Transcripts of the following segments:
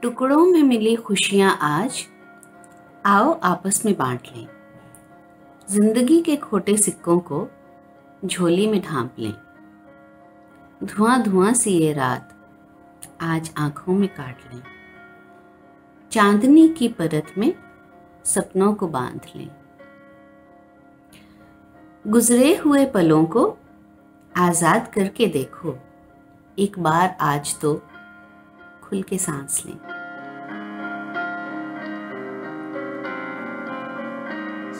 टुकड़ों में मिली खुशियां आज आओ आपस में बांट लें। जिंदगी के खोटे सिक्कों को झोली में ढांप लें। धुआं धुआं सी ये रात आज आंखों में काट लें। चांदनी की परत में सपनों को बांध लें। गुजरे हुए पलों को आजाद करके देखो। एक बार आज तो खुल के सांस लें।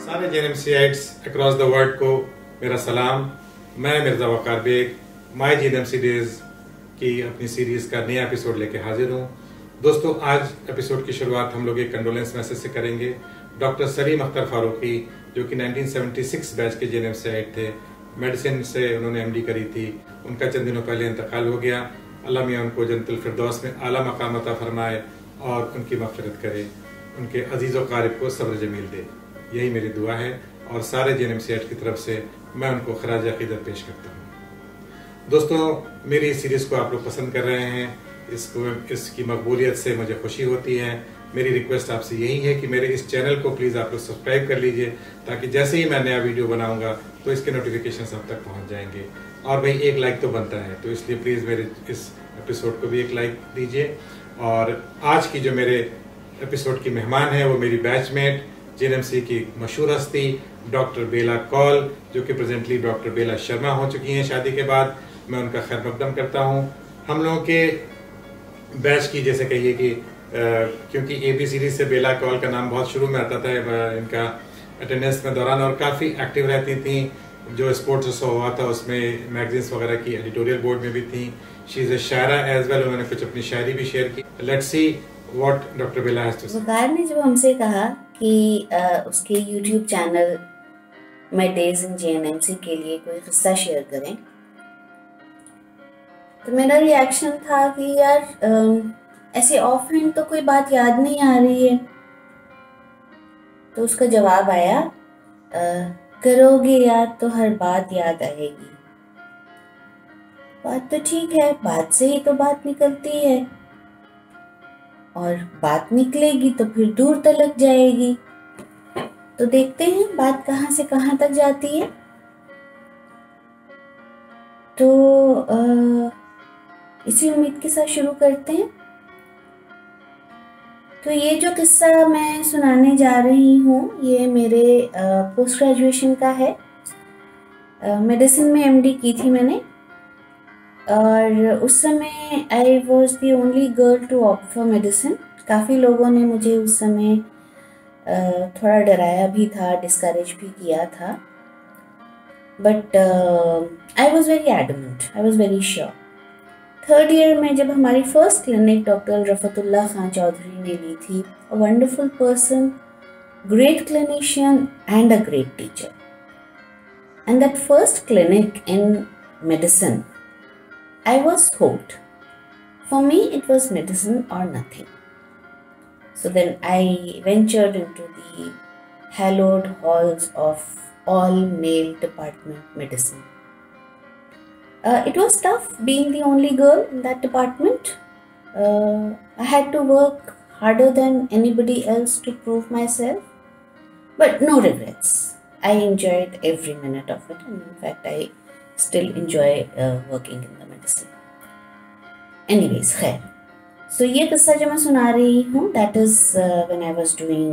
सारे जेएनएमसीआइट्स अक्रॉस द वर्ल्ड को मेरा सलाम। मैं मिर्जा वकार बेग माय जेएनएमसी डेज की अपनी सीरीज का नया एपिसोड लेके हाजिर हूँ। दोस्तों, आज एपिसोड की शुरुआत हम लोग एक कंडोलेंस मैसेज से करेंगे। डॉक्टर सलीम अख्तर फारूकी, जो कि 1976 बैच के जेएनएमसीआइट थे, मेडिसिन से उन्होंने एमडी करी थी, उनका चंद दिनों पहले इंतकाल हो गया। अल्लाह मियां उनको जन्नतुल फिरदौस में आला मकाम अता फरमाए और उनकी मग़फ़िरत करे, उनके अजीज़ व क़ारिब को सब्र जमील दे। यही मेरी दुआ है और सारे जेएनएमसीआइट की तरफ से मैं उनको खराज अक़ीदत पेश करता हूँ। दोस्तों, मेरी इस सीरीज़ को आप लोग पसंद कर रहे हैं, इसकी मकबूलियत से मुझे खुशी होती है। मेरी रिक्वेस्ट आपसे यही है कि मेरे इस चैनल को प्लीज़ आप लोग सब्सक्राइब कर लीजिए, ताकि जैसे ही मैं नया वीडियो बनाऊंगा तो इसके नोटिफिकेशन आप तक पहुंच जाएंगे। और भाई, एक लाइक तो बनता है, तो इसलिए प्लीज़ मेरे इस एपिसोड को भी एक लाइक दीजिए। और आज की जो मेरे एपिसोड की मेहमान है वो मेरी बैचमेट, जेएनएमसी की मशहूर हस्ती डॉक्टर बेला कौल, जो कि प्रेजेंटली डॉक्टर बेला शर्मा हो चुकी हैं शादी के बाद। मैं उनका खैर मकदम करता हूँ। हम लोगों के बैच की, जैसे कहिए कि क्योंकि एबी सीरीज से बेला कौल का नाम बहुत शुरू में आता था इनका अटेंडेंस में दौरान, और काफ़ी एक्टिव रहती थी। जो स्पोर्ट्स शो हुआ था उसमें मैगजीन्स वगैरह की एडिटोरियल बोर्ड में भी थी। शी इज़ अ शायरा एज वेल, उन्होंने कुछ अपनी शायरी भी शेयर की। Let's see what doctor Bela has to say. Waqar ने जब हमसे कहा कि उसके YouTube channel my days in JNMC के लिए कोई किस्सा शेयर करें, तो मेरा रिएक्शन था कि यार ऐसे ऑफ हैंड तो कोई बात याद नहीं आ रही है। तो उसका जवाब आया, करोगे याद तो हर बात याद आएगी। बात तो ठीक है, बात से ही तो बात निकलती है, और बात निकलेगी तो फिर दूर तलक जाएगी। तो देखते हैं बात कहाँ से कहाँ तक जाती है। तो इसी उम्मीद के साथ शुरू करते हैं। तो ये जो किस्सा मैं सुनाने जा रही हूँ ये मेरे पोस्ट ग्रेजुएशन का है। मेडिसिन में एमडी की थी मैंने, और उस समय I was the only girl to opt for medicine. काफ़ी लोगों ने मुझे उस समय थोड़ा डराया भी था, डिस्करेज भी किया था, but I was very adamant, I was very sure. Third year में जब हमारी first clinic doctor Rafatullah Khan Chaudhary ने ली थी, a wonderful person, great clinician and a great teacher, and that first clinic in medicine, I was hooked. For me, it was medicine or nothing. So then I ventured into the hallowed halls of all-male department medicine. It was tough being the only girl in that department. I had to work harder than anybody else to prove myself, but no regrets. I enjoyed every minute of it, and in fact, I still enjoy working in the medicine. Anyways, खैर, so ये किस्सा जो मैं सुना रही हूँ, that is when I was doing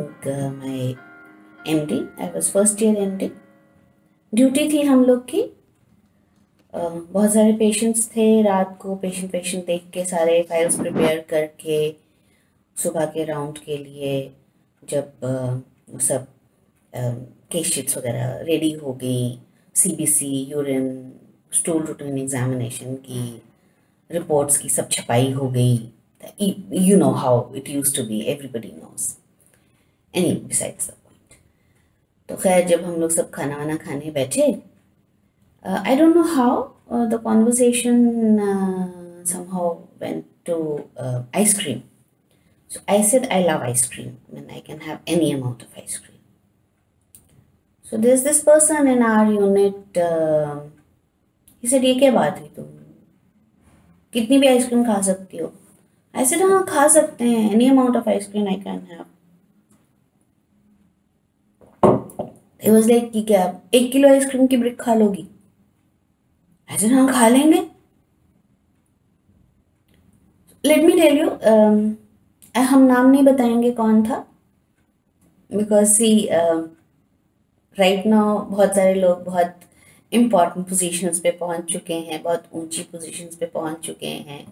my MD. I was first year MD. Duty थी हम लोग की, बहुत सारे पेशेंट्स थे। रात को पेशेंट देख के सारे फाइल्स प्रिपेयर करके सुबह के राउंड के लिए जब सब केस शीट्स वगैरह रेडी हो गई, CBC, urine, stool routine examination की रिपोर्ट्स की सब छपाई हो गई। You know how it used to be, everybody knows. Anyway, besides the point. तो खैर, जब हम लोग सब खाना वाना खाने बैठे, I don't know how the conversation somehow went to ice cream. So I said I love ice cream and I can have any amount of ice cream. So there's this person in our unit, he said, ये क्या बात हुई, तुम कितनी भी ice cream खा सकती हो? I said हाँ खा सकते हैं, any amount of ice cream I can have. It was like कि क्या 1 किलो आइसक्रीम की ब्रिक खा लोगी? I said हाँ खा लेंगे. Let me tell you, हम नाम नहीं बताएंगे कौन था, because see right now बहुत सारे लोग बहुत इम्पॉर्टेंट पोजीशंस पे पहुंच चुके हैं, बहुत ऊंची पोजीशंस पे पहुंच चुके हैं,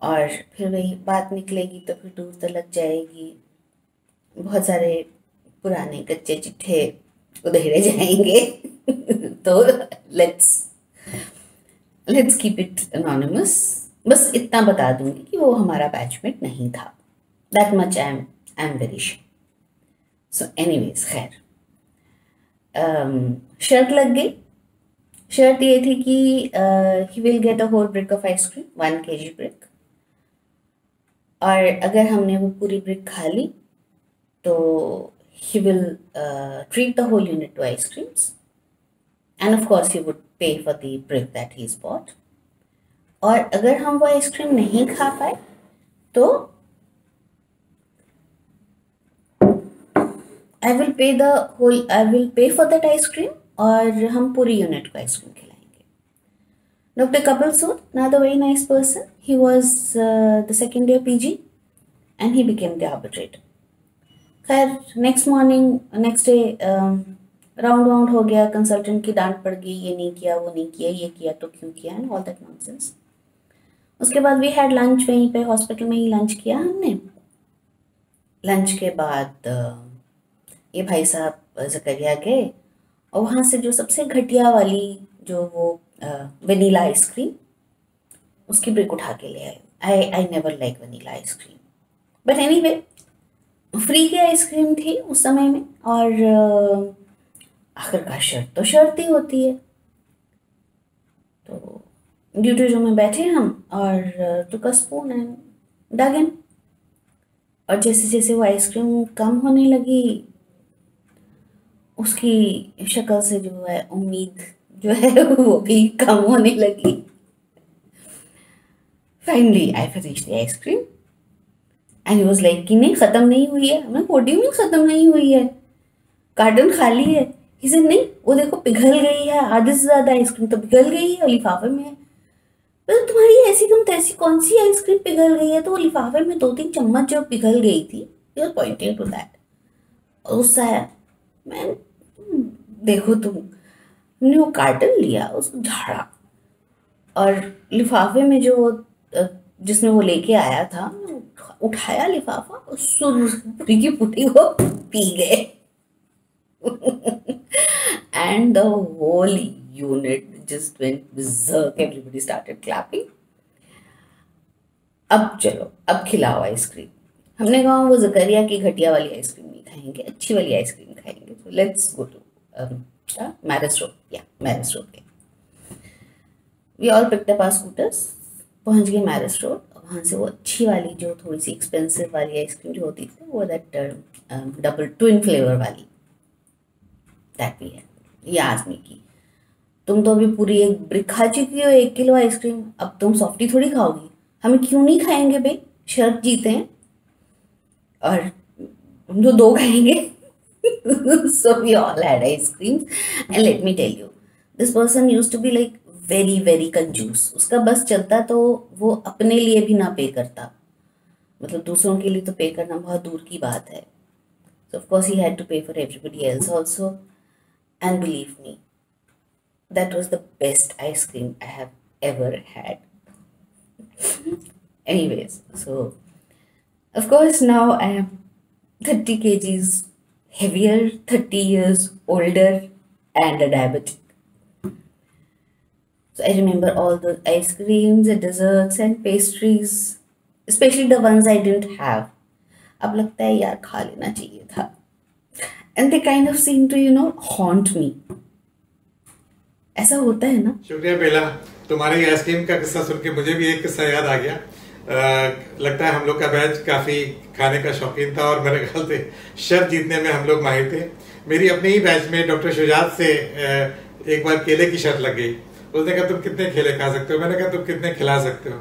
और फिर वही बात निकलेगी तो फिर दूर तलक जाएगी, बहुत सारे पुराने कच्चे चिट्ठे उधेड़े जाएंगे. तो लेट्स कीप इट एनोनिमस. बस इतना बता दूंगी कि वो हमारा बैचमेट नहीं था. That much I am very sure. So anyways खैर, शर्त लग गई. शर्त ये थी कि he will get a whole brick of ice cream, 1 kg brick, और अगर हमने वो पूरी ब्रिक खा ली तो he will treat the whole unit to ice creams, and of course he would pay for the brick that he's bought. और अगर हम वो आइसक्रीम नहीं खा पाए तो I will pay for that ice cream, और हम पूरी यूनिट को आइसक्रीम खिलाएंगे. Dr. Kapil Sood, another very nice person. He was the second year PG and he became the arbitrator. खैर नेक्स्ट डे राउंड हो गया, कंसल्टेंट की डांट पड़ गई, ये नहीं किया, वो नहीं किया, ये किया तो क्यों किया, एंड ऑल दैट नॉनसेंस. उसके बाद वी हैड लंच, वहीं पे हॉस्पिटल में ही लंच किया हमने. लंच के बाद ये भाई साहब ज़करिया गए और वहाँ से जो सबसे घटिया वाली जो वो वनीला आइसक्रीम, उसकी ब्रिक उठा के ले आए. I never like vanilla ice cream, but anyway free की आइसक्रीम थी उस समय में, और आखिरकार शर्त तो शर्त ही होती है. तो ड्यूटी रूम में बैठे हम और टुक अ स्पून एंड डग इन, और जैसे जैसे वो आइसक्रीम कम होने लगी, उसकी शक्ल से जो है उम्मीद जो है वो भी कम होने लगी. Finally I finished the ice cream and he was like कि नहीं ख़त्म नहीं हुई है. मैं व्हाट डू यू मीन ख़त्म नहीं हुई है, कार्टन खाली है. ही सेड नहीं, वो देखो पिघल गई है, आधे से ज़्यादा आइसक्रीम तो पिघल गई है, लिफाफे में है. तो तुम्हारी ऐसी कम तैसी कौन सी आइसक्रीम पिघल गई है? तो वो लिफाफे में 2-3 चम्मच जो पिघल गई थी, you are pointing to that. गुस्सा आया. मैं देखो तुम, हमने वो कार्टन लिया, उसको झाड़ा, और लिफाफे में जो जिसमें वो लेके आया था, उठाया लिफाफा और पूरी की पूरी वो पी गए. And the whole unit just went berserk. Everybody started clapping. अब चलो, अब खिलाओ आइसक्रीम. हमने कहा वो ज़करिया की घटिया वाली आइसक्रीम नहीं खाएंगे, अच्छी वाली आइसक्रीम खाएंगे. तो let's go to Marris Road. We all picked up our scooters, पहुंच गए मैरिज रोड. वहाँ से वो अच्छी वाली जो थोड़ी सी एक्सपेंसिव वाली आइसक्रीम जो होती थी, वो दैट डबल ट्विन फ्लेवर वाली, दैट भी है. ये आजमी की, तुम तो अभी पूरी एक ब्रिक खा चुकी हो, 1 किलो आइसक्रीम, अब तुम सॉफ्टी थोड़ी खाओगी. हम क्यों नहीं खाएंगे भाई, शर्त जीते हैं, और हम तो 2 खाएंगे. So we all had ice creams, and let me tell you, this person used to be like very very कंजूस. उसका बस चलता तो वो अपने लिए भी ना पे करता, मतलब दूसरों के लिए तो पे करना बहुत दूर की बात है. So of course he had to pay for everybody else also, and believe me, that was the best ice cream I have ever had. Anyways, so of course now I am 30 kgs heavier, 30 years older, and a diabetic. So I remember all those ice creams and desserts and pastries, especially the ones I didn't have. अब लगता है यार खा लेना चाहिए था. And they kind of seem to, haunt me. ऐसा होता है ना. शुक्रिया बेला, तुम्हारी आइसक्रीम का किस्सा सुन के मुझे भी एक किस्सा याद आ गया. लगता है हम लोग का बैच काफी खाने का शौकीन था, और मेरे ख्याल से शर्त जीतने में हम लोग माहिर थे. मेरी अपने ही बैच में डॉक्टर शुजात से एक बार केले की शर्त लग गई. उसने कहा तुम कितने केले खा सकते हो, मैंने कहा तुम कितने खिला सकते हो.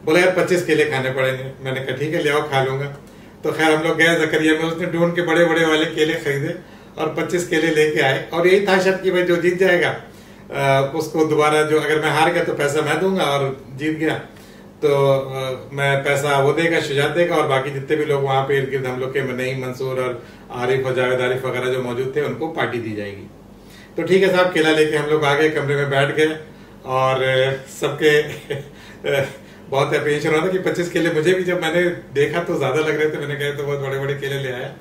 बोला यार 25 केले खाने पड़ेंगे। मैंने कहा ठीक है ले आओ खा लूंगा। तो खैर हम लोग गए जकरिया में, उसने ढूंढ के बड़े बड़े वाले केले खरीदे और 25 केले लेके आए। और यही था शर्त कि भाई जो जीत जाएगा उसको दोबारा, जो अगर मैं हार गया तो पैसा मैं दूंगा और जीत गया तो मैं पैसा वो देगा, शुजात देगा, और बाकी जितने भी लोग वहां पे इर्द गिर्द हम लोग के नईम मंसूर और आरिफ और जावेद आरिफ वगैरह जो मौजूद थे उनको पार्टी दी जाएगी। तो ठीक है साहब, केला लेके हम लोग आ गए, कमरे में बैठ गए और सबके बहुत अप्रिशिएशन हो रहा था कि 25 केले। मुझे भी जब मैंने देखा तो ज्यादा लग रहे थे, मैंने कहा तो बहुत बड़े बड़े केले ले आया।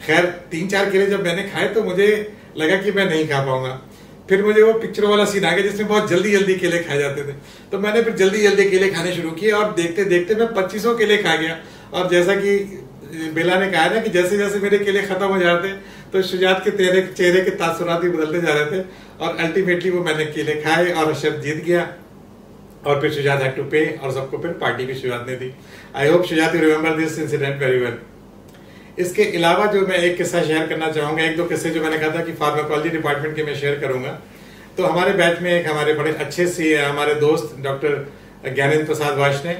खैर 3-4 केले जब मैंने खाए तो मुझे लगा कि मैं नहीं खा पाऊंगा। फिर मुझे वो पिक्चरों वाला सीन आ गया जिसमें बहुत जल्दी जल्दी केले खाए जाते थे, तो मैंने फिर जल्दी जल्दी केले खाने शुरू किए और देखते देखते मैं 25 केले खा गया। और जैसा कि बेला ने कहा ना कि जैसे जैसे मेरे केले खत्म हो जाते तो शुजात के चेहरे के तासुरात भी बदलते जा रहे थे और अल्टीमेटली वो मैंने केले खाए और अशरफ जीत गया। और फिर शुजात हैड टू पे और सबको फिर पार्टी भी शुजात ने दी। I hope Shujat you remember this incident very well. इसके अलावा जो मैं एक किस्सा शेयर करना चाहूंगा, एक दो किस्से जो मैंने कहा था कि फार्माकोलॉजी डिपार्टमेंट के मैं शेयर करूंगा। तो हमारे बैच में एक हमारे बड़े अच्छे से हमारे दोस्त डॉक्टर ज्ञानेंद्र प्रसाद वाश ने,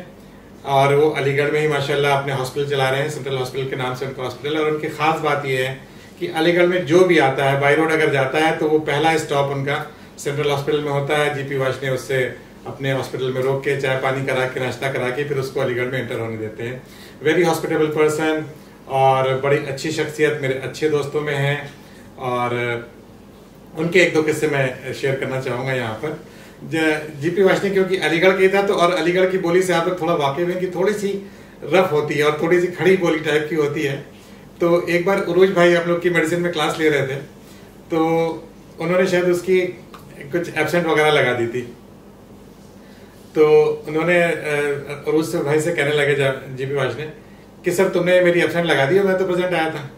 और वो अलीगढ़ में ही माशाल्लाह अपने हॉस्पिटल चला रहे हैं, सेंट्रल हॉस्पिटल के नाम से उनका हॉस्पिटल। और उनकी खास बात यह है कि अलीगढ़ में जो भी आता है बाई रोड अगर जाता है तो वो पहला स्टॉप उनका सेंट्रल हॉस्पिटल में होता है। जीपी वाश ने उससे अपने हॉस्पिटल में रोक के चाय पानी करा के नाश्ता करा के फिर उसको अलीगढ़ में एंटर होने देते हैं। वेरी हॉस्पिटेबल पर्सन और बड़ी अच्छी शख्सियत मेरे अच्छे दोस्तों में है। और उनके एक दो किस्से मैं शेयर करना चाहूंगा यहाँ पर। जीपी वाशनी क्योंकि अलीगढ़ के था तो, और अलीगढ़ की बोली से आप लोग थोड़ा वाकिफ हैं कि थोड़ी सी रफ होती है और थोड़ी सी खड़ी बोली टाइप की होती है। तो एक बार उरूज भाई आप लोग की मेडिसिन में क्लास ले रहे थे तो उन्होंने शायद उसकी कुछ एब्सेंट वगैरह लगा दी थी। तो उन्होंने उरूज भाई से कहने लगे जीपी वाशनी कि सर तुमने मेरी एब्सेंट लगा दी और मैं तो प्रेजेंट आया था।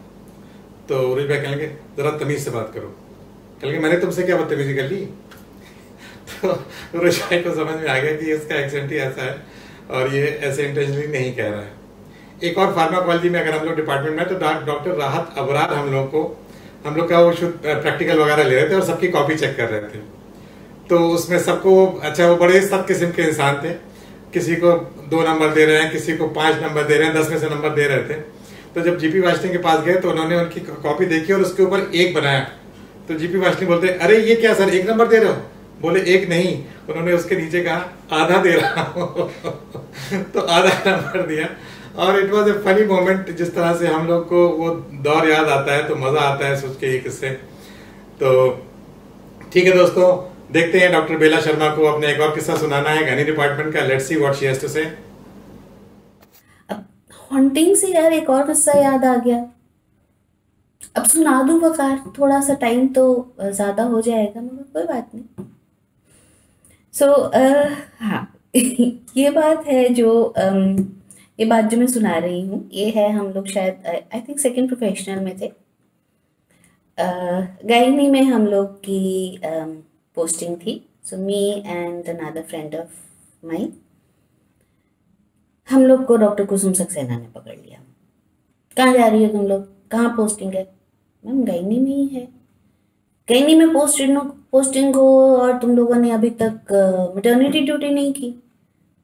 तो उरूज भाई कहने लगे जरा तमीज से बात करो। कहने लगे मैंने तुमसे क्या बदतमीजी कर ली। तो उरूज भाई को समझ में आ गया कि इसका एक्सेंट ही ऐसा है और ये ऐसे इंटेंशनली नहीं कह रहा है। एक और फार्माकोलॉजी में अगर हम लोग डिपार्टमेंट में तो डॉक्टर राहत अबरार हम लोग का वो शुद्ध प्रैक्टिकल वगैरह ले रहे थे और सबकी कॉपी चेक कर रहे थे। तो उसमें सबको अच्छा वो बड़े सब किस्म के इंसान थे, किसी को 2 नंबर दे रहे हैं, किसी को 5 नंबर दे रहे हैं, 10 में से नंबर दे रहे थे। तो जब जीपी वाशनी के पास गए तो उन्होंने उनकी कॉपी देखी और उसके ऊपर 1 बनाया। तो जीपी वाशनी बोलते अरे ये क्या सर 1 नंबर दे रहे हो? बोले 1 नहीं, उन्होंने उसके नीचे कहा आधा दे रहा हूं। तो आधा नंबर दिया और it was a funny moment. जिस तरह से हम लोग को वो दौर याद आता है तो मजा आता है सोच के ये किस्से। तो ठीक है दोस्तों, देखते हैं डॉक्टर बेला शर्मा को अपने एक और किस्सा सुनाना है गायनी डिपार्टमेंट का। Let's see what she has to say. Haunting से यार एक और किस्सा याद आ गया, अब सुना दूं वकार, थोड़ा सा टाइम तो ज्यादा हो जाएगा मगर कोई बात नहीं। हाँ ये बात है जो ये बात जो मैं सुना रही हूँ ये है, हम लोग शायद आई थिंक सेकेंड प्रोफेशनल में थे। गायनी में हम लोग की पोस्टिंग थी। So me and another friend of mine, हम लोग को डॉक्टर कुसुम सक्सेना ने पकड़ लिया। कहाँ जा रही हो तुम लोग, कहाँ पोस्टिंग है? मैम गायनी में ही है। गायनी में पोस्टिंग हो और तुम लोगों ने अभी तक मैटरनिटी ड्यूटी नहीं की।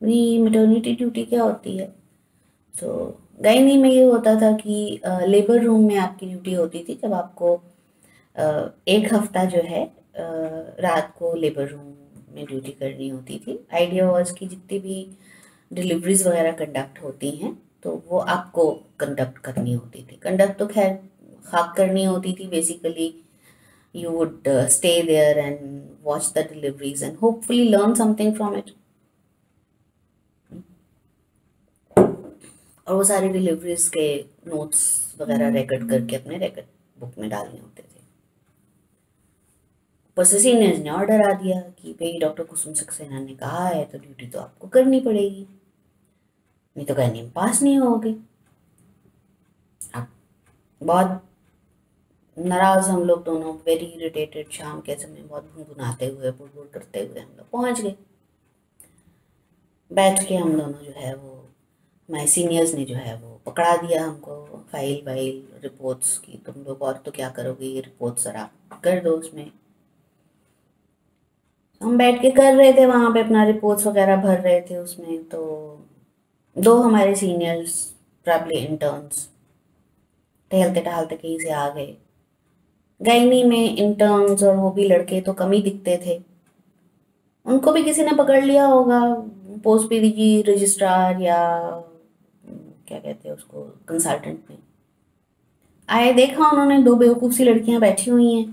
नहीं, मैटरनिटी ड्यूटी क्या होती है? तो गायनी में ये होता था कि लेबर रूम में आपकी ड्यूटी होती थी, जब आपको 1 हफ्ता जो है रात को लेबर रूम में ड्यूटी करनी होती थी। आइडिया वॉज की जितनी भी डिलीवरीज वगैरह कंडक्ट होती हैं तो वो आपको कंडक्ट करनी होती थी। कंडक्ट तो खैर खाक करनी होती थी। Basically you would stay there and watch the deliveries and hopefully learn something from it. और वो सारी डिलीवरीज के नोट्स वगैरह रिकॉर्ड करके अपने रिकॉर्ड बुक में डालने होते थे। ऊपर से सीनियर्स ने ऑर्डर आ दिया कि भाई डॉक्टर कुसुम सक्सेना ने कहा है तो ड्यूटी तो आपको करनी पड़ेगी, नहीं तो गायनी में पास नहीं होगे। अब बहुत नाराज हम लोग दोनों, वेरी इरिटेटेड, शाम के समय बहुत गुनगुनाते हुए बुड़बुड़ करते हुए हम लोग पहुंच गए। बैठ के हम दोनों जो है वो, हमारे सीनियर्स ने जो है वो पकड़ा दिया हमको फाइल वाइल रिपोर्ट्स की, तुम लोग और तो क्या करोगे, ये रिपोर्ट सर आप कर दो उसमें। हम बैठ के कर रहे थे वहाँ पे अपना रिपोर्ट्स वगैरह भर रहे थे उसमें। तो दो हमारे सीनियर्स प्रॉब्ली इंटर्न्स टहलते टहलते कहीं से आ गए। गायनी में इंटर्न्स और वो भी लड़के तो कम ही दिखते थे, उनको भी किसी ने पकड़ लिया होगा, पोस्ट पीडीजी रजिस्ट्रार या क्या कहते हैं उसको, कंसल्टेंट में आए, देखा उन्होंने दो बेवकूफ सी लड़कियां बैठी हुई हैं,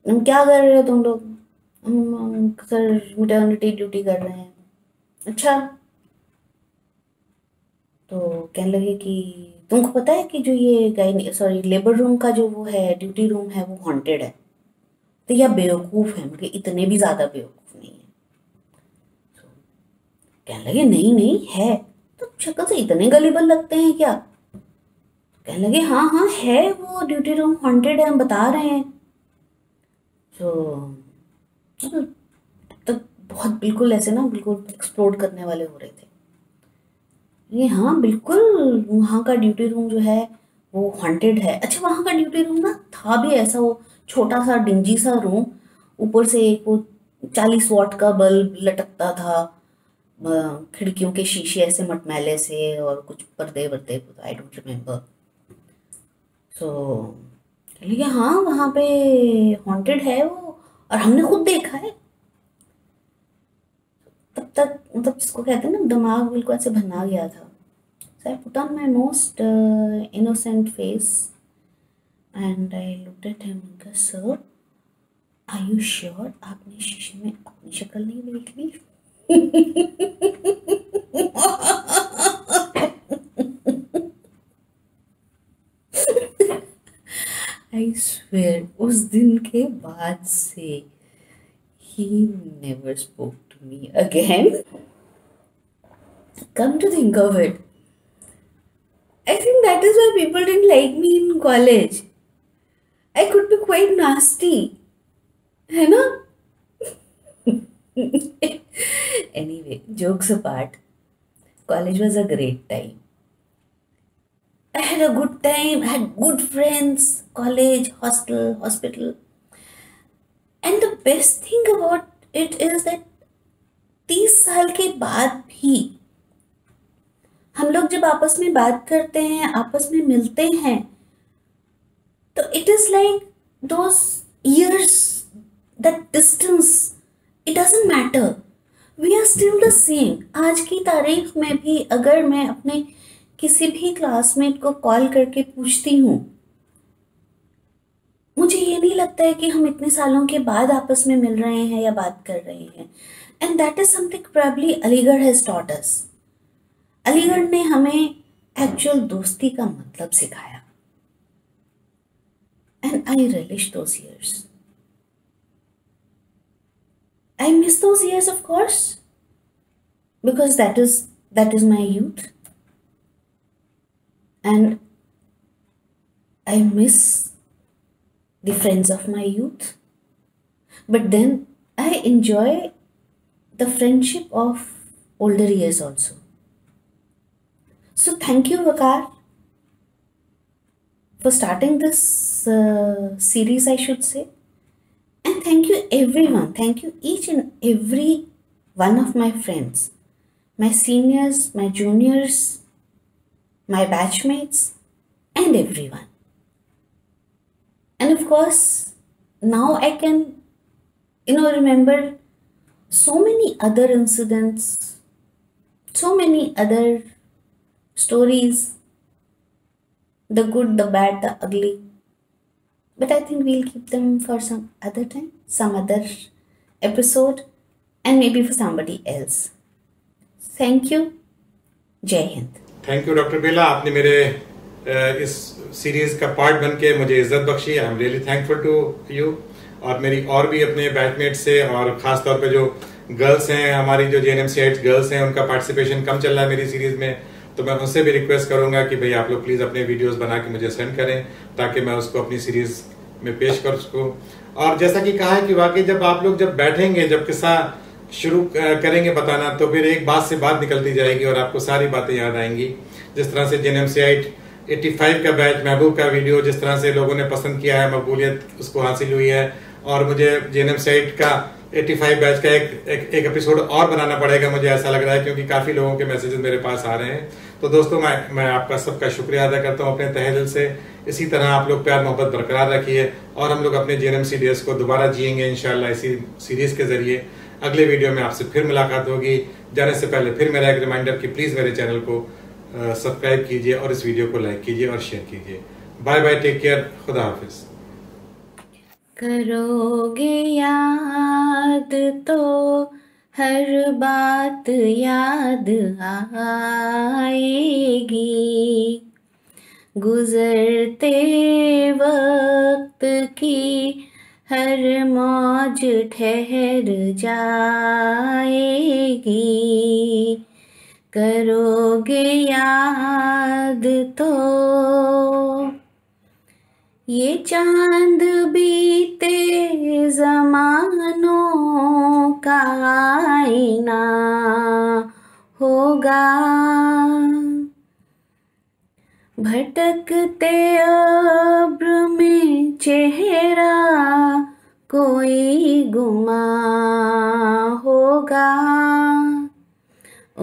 तुम क्या कर रहे हो तुम लोग? हम सर मैटरनिटी ड्यूटी कर रहे हैं। अच्छा, तो कहने लगे कि तुमको पता है कि जो ये लेबर रूम का जो वो है, ड्यूटी रूम है, वो हॉन्टेड है। तो यह बेवकूफ़ है, मुझे इतने भी ज़्यादा बेवकूफ़ नहीं है। तो कहने लगे नहीं नहीं है, तो शक्ल से इतने गलीबल लगते हैं क्या? कहने लगे हाँ हाँ है, वो ड्यूटी रूम हॉन्टेड है, हम बता रहे हैं। तो तब बहुत बिल्कुल ऐसे ना, बिल्कुल एक्सप्लोड करने वाले हो रहे थे। ये हाँ बिल्कुल, वहाँ का ड्यूटी रूम जो है वो हॉन्टेड है। अच्छा, वहाँ का ड्यूटी रूम ना था भी ऐसा, वो छोटा सा डिंजी सा रूम, ऊपर से एक वो 40 वॉट का बल्ब लटकता था, खिड़कियों के शीशे ऐसे मटमैले से, और कुछ पर्दे वर्दे, आई डोंट रिमेम्बर। सो चलिए हाँ वहाँ पे हॉन्टेड है वो, और हमने खुद देखा है। तब तक मतलब जिसको कहते हैं ना, दिमाग बिल्कुल ऐसे भरना गया था। So I put on my most innocent face and I looked at him and said, "Sir, are you sure आपने शीशे में अपनी शक्ल नहीं देख ली?" I swear, उस दिन के बाद से he never spoke to me again. Come to think of it, I think that is why people didn't like me in college. I could be quite nasty, है ना? Anyway, jokes apart, college was a great time. I had a good time, I had good friends, college, hostel, hospital. And the best thing about it is that 30 साल के बाद भी हम लोग जब आपस में बात करते हैं, आपस में मिलते हैं, तो it is like those years, that distance, it doesn't matter, we are still the same. आज की तारीख में भी अगर मैं अपने किसी भी क्लासमेट को कॉल करके पूछती हूँ, मुझे ये नहीं लगता है कि हम इतने सालों के बाद आपस में मिल रहे हैं या बात कर रहे हैं। And that is something probably Aligarh has taught us. Aligarh ने हमें एक्चुअल दोस्ती का मतलब सिखाया। And I relish those years. I miss those years, of course, because that is my youth, and I miss the friends of my youth. But then I enjoy the friendship of older years also. So thank you, Vakar, for starting this series, I should say. And thank you everyone, thank you each and every one of my friends, my seniors, my juniors, my batchmates, and everyone. And of course, now I can, remember so many other incidents, so many other stories, the good, the bad, the ugly. But I think we'll keep them for some other time, some other episode, and maybe for somebody else. Thank you. जय Hind. Thank you doctor बेला, आपने मेरे इस series का part बन के मुझे इज्जत बख्शी। I am really thankful to you. और मेरी और भी अपने बैचमेट से, और खास तौर पे जो गर्ल्स हैं, हमारी जो JNMCites गर्ल्स हैं, उनका पार्टिसिपेशन कम चल रहा है मेरी सीरीज में, तो मैं उनसे भी रिक्वेस्ट करूंगा कि भाई आप लोग प्लीज अपने वीडियोस बना के मुझे सेंड करें, ताकि मैं उसको अपनी सीरीज में पेश कर सकूं। और जैसा कि कहा है कि वाकई जब आप लोग जब बैठेंगे, जब किस्सा शुरू करेंगे बताना, तो फिर एक बात से बात निकलती जाएगी और आपको सारी बातें याद आएंगी। जिस तरह से JNMCite 85 का बैच महबूब का वीडियो जिस तरह से लोगों ने पसंद किया है, मकबूलियत उसको हासिल हुई है, और मुझे JNMCite का 85 बैच का एक एपिसोड और बनाना पड़ेगा, मुझे ऐसा लग रहा है, क्योंकि काफी लोगों के मैसेजेस मेरे पास आ रहे हैं। तो दोस्तों मैं आपका सबका शुक्रिया अदा करता हूं अपने तहे दिल से। इसी तरह आप लोग प्यार मोहब्बत बरकरार रखिए और हम लोग अपने JNMC डेज को दोबारा जिएंगे इंशाल्लाह इसी सीरीज के जरिए। अगले वीडियो में आपसे फिर मुलाकात होगी। जाने से पहले फिर मेरा एक रिमाइंडर कि प्लीज मेरे चैनल को सब्सक्राइब कीजिए और इस वीडियो को लाइक कीजिए और शेयर कीजिए। बाय बाय, टेक केयर, खुदा हाफिज। करोगे याद तो हर बात याद आएगी, गुजरते वक्त की हर मौज ठहर जाएगी। करोगे याद तो ये चांद बीते ज़मानों का आईना होगा, भटकते अब्र में चेहरा कोई गुमा होगा,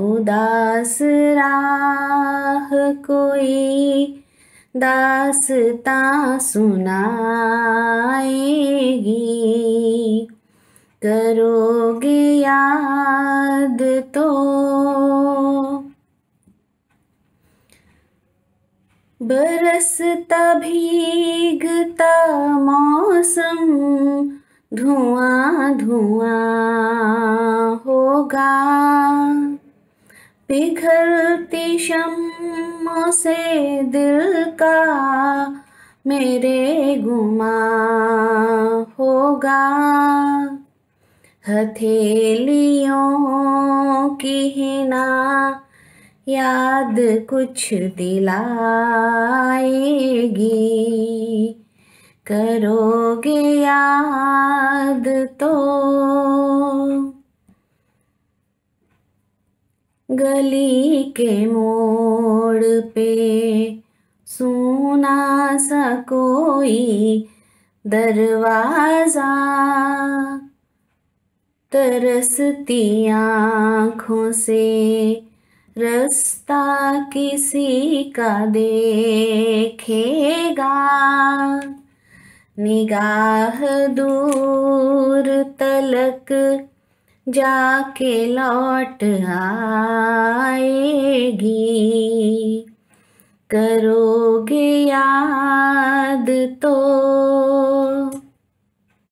उदास राह कोई दास्तां सुनाएगी। करोगे याद तो बरसता भीगता मौसम धुआं धुआं होगा, पिघलती शम्मों से दिल का मेरे गुमा होगा, हथेलियों की हिना याद कुछ दिलाएगी। करोगे याद तो गली के मोड़ पे सुना सा कोई दरवाजा, तरसती आँखों से रास्ता किसी का देखेगा, निगाह दूर तलक जाके लौट आएगी। करोगे याद तो